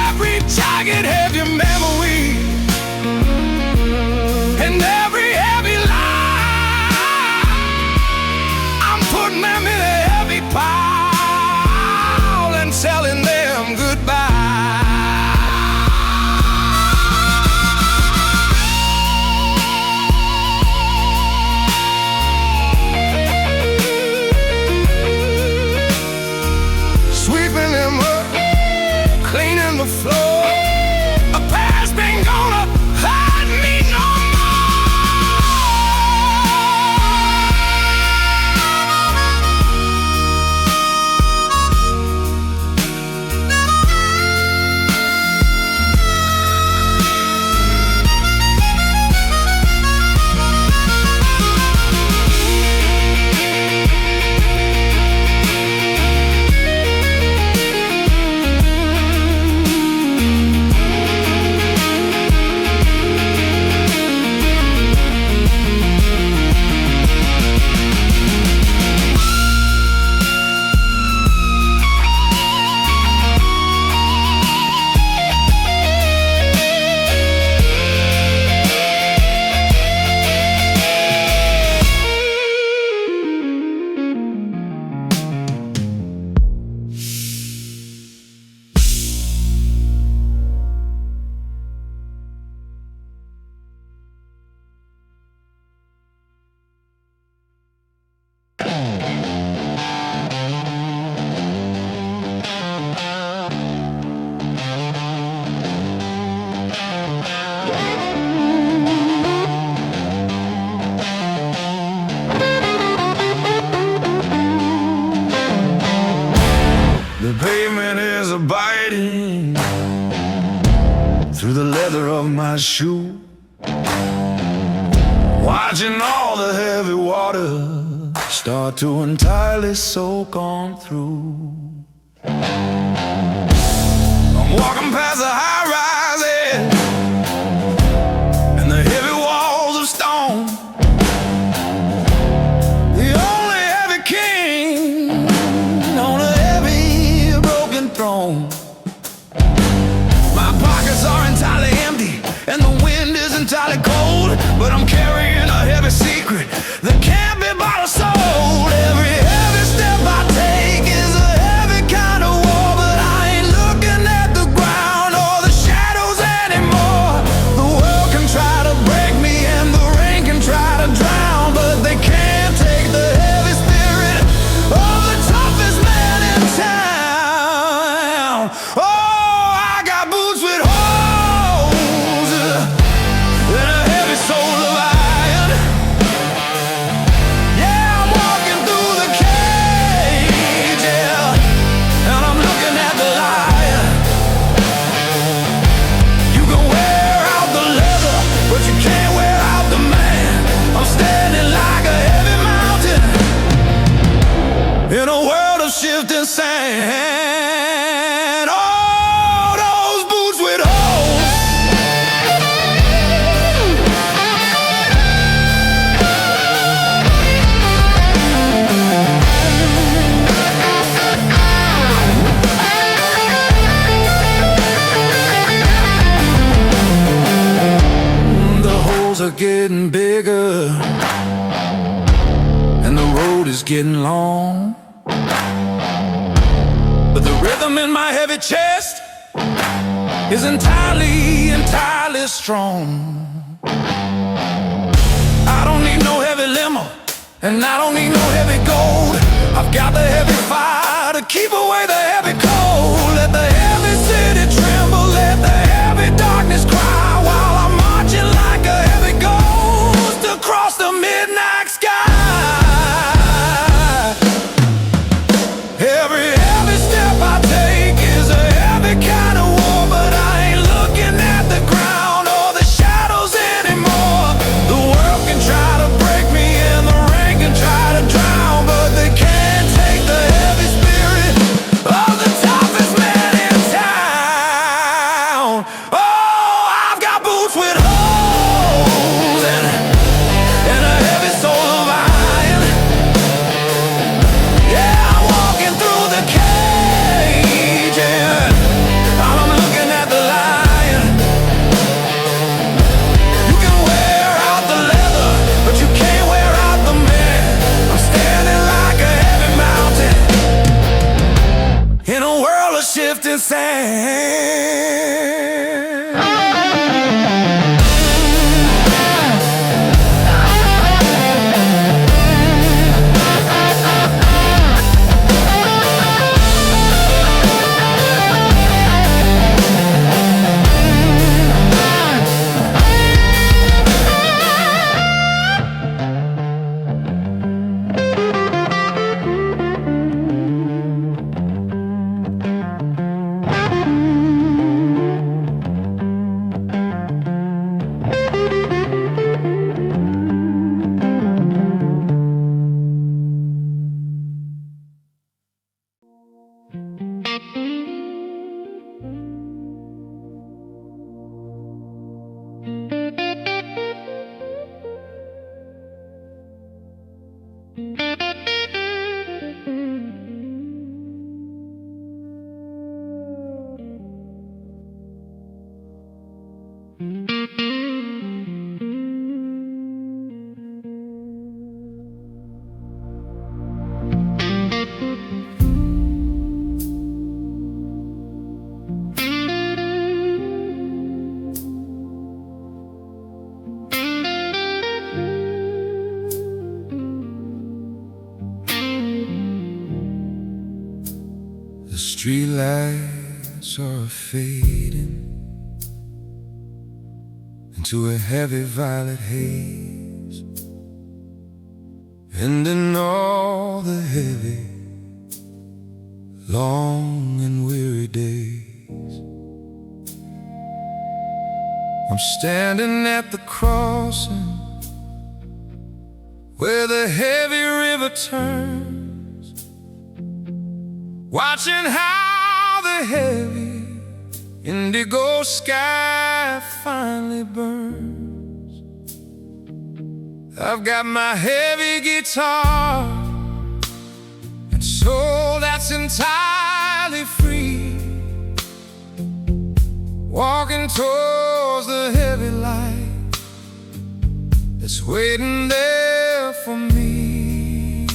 Every jagged heavy memory and every heavy lie, I'm putting them in a heavy pile and telling them goodbye. through the leather of my shoe, watching all the heavy water start to entirely soak on through. I'm walking past the high rises and the heavy walls of stone, the only heavy king on a heavy broken throne. My pockets are entirely empty and the wind is entirely cold, but I'm carrying a heavy secret that can't be bought or sold. Every heavy step I take is a heavy kind of war, but I ain't looking at the ground or the shadows anymore. The world can try to break me and the rain can try to drown, but they can't take the heavy spirit of the toughest man in town. Oh, I got boots with holes and a heavy soul of iron. Yeah, I'm walking through the cage, yeah, and I'm looking at the lion. You can wear out the leather, but you can't wear out the man. I'm standing like a heavy mountain in a world of shifting sand. Oh, those boots with holes. The holes are getting bigger and the road is getting long, but the rhythm in my heavy chest is entirely strong. I don't need no heavy limo and I don't need no heavy gold. I've got the heavy fire to keep away the heavy cold. Let the heavy city tremble, let the heavy darkness cry, while I'm marching like a heavy ghost across the midnight sky. Every heavy step I take is a heavy kind of war, but I ain't looking at the ground or the shadows anymore. The world can try to break me and the rain can try to drown, but they can't take the heavy spirit of the toughest man in town. Oh, I've got boots with holes and a heavy soul of iron. Yeah, I'm walking through the cage, yeah, I'm looking at the lion. You can wear out the leather, but you can't wear out the man. I'm standing like a heavy mountain in a world of shifting sand. Streetlights are fading into a heavy violet haze, ending all the heavy, long and weary days. I'm standing at the crossing where the heavy river turns, watching how the heavy indigo sky finally burns. I've got my heavy guitar and soul that's entirely free, walking towards the heavy light that's waiting there for me.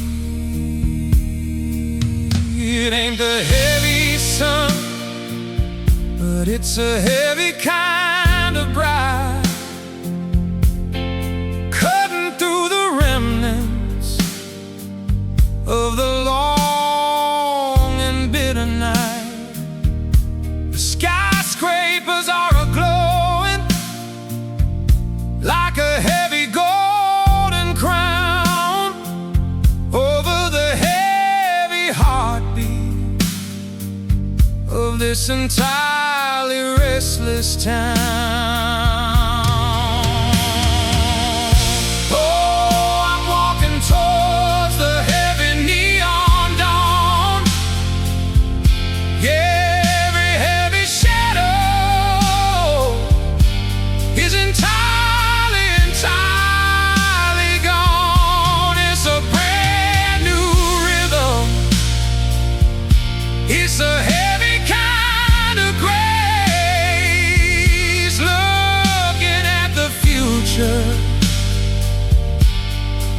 It ain't the heavy sun, but it's a heavy kind of bright, cutting through the remnants of the long and bitter night. The skyscrapers are a-glowing like a heavy golden crown over the heavy heartbeat of this entirely restless town. Oh, I'm walking towards the heavy neon dawn. Yeah, every heavy shadow is entirely gone. It's a brand new rhythm. It's a heavy kind of grace, looking at the future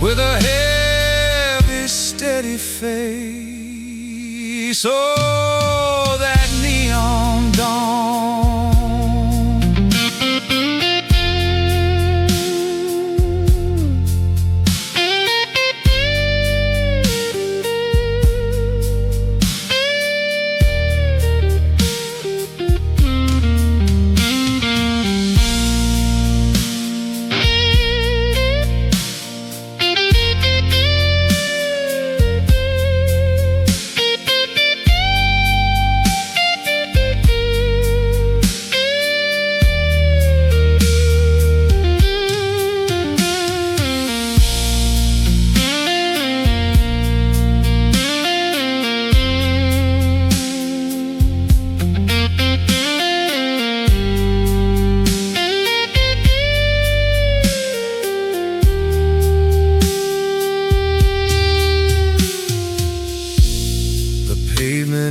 with a heavy, steady face. Oh, that neon dawn.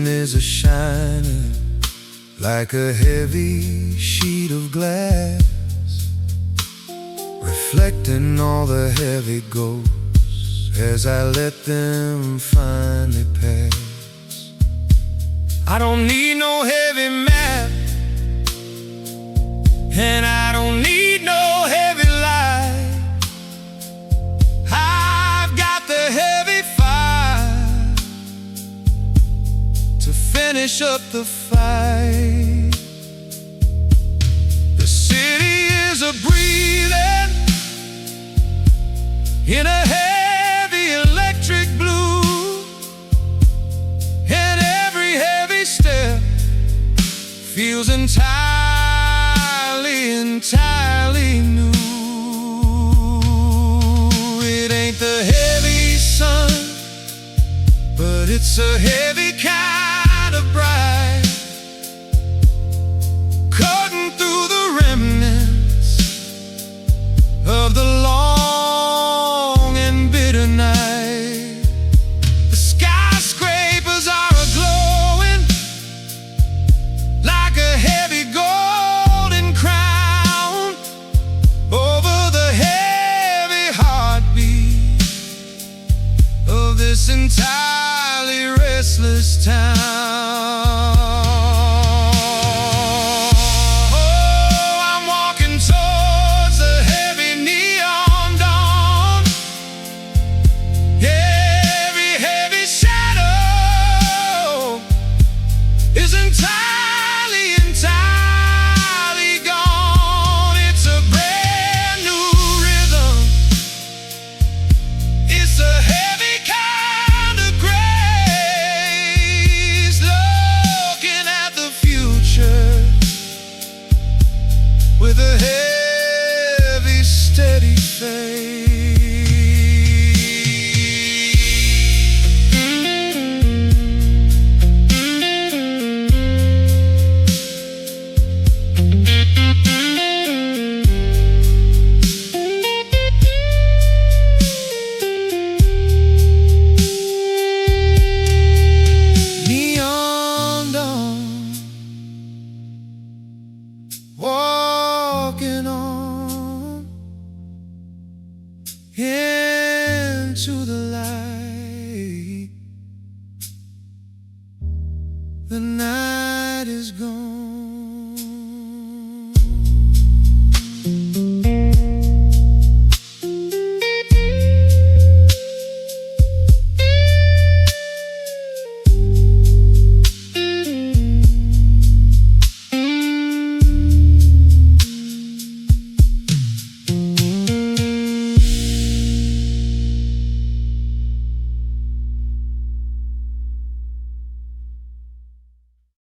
Is a shining like a heavy sheet of glass, reflecting all the heavy ghosts as I let them finally pass. I don't need no heavy map, and I don't need no heavy light. I've got the heavy fire to finish up the fight. The city is a-breathing in a heavy electric blue, and every heavy step feels entirely new. It ain't the heavy sun, but it's a heavy kind of bright, cutting through the remnants of the long and bitter night. The skyscrapers are a-glowing like a heavy golden crown over the heavy heartbeat of this entirely restless with a heavy, steady face.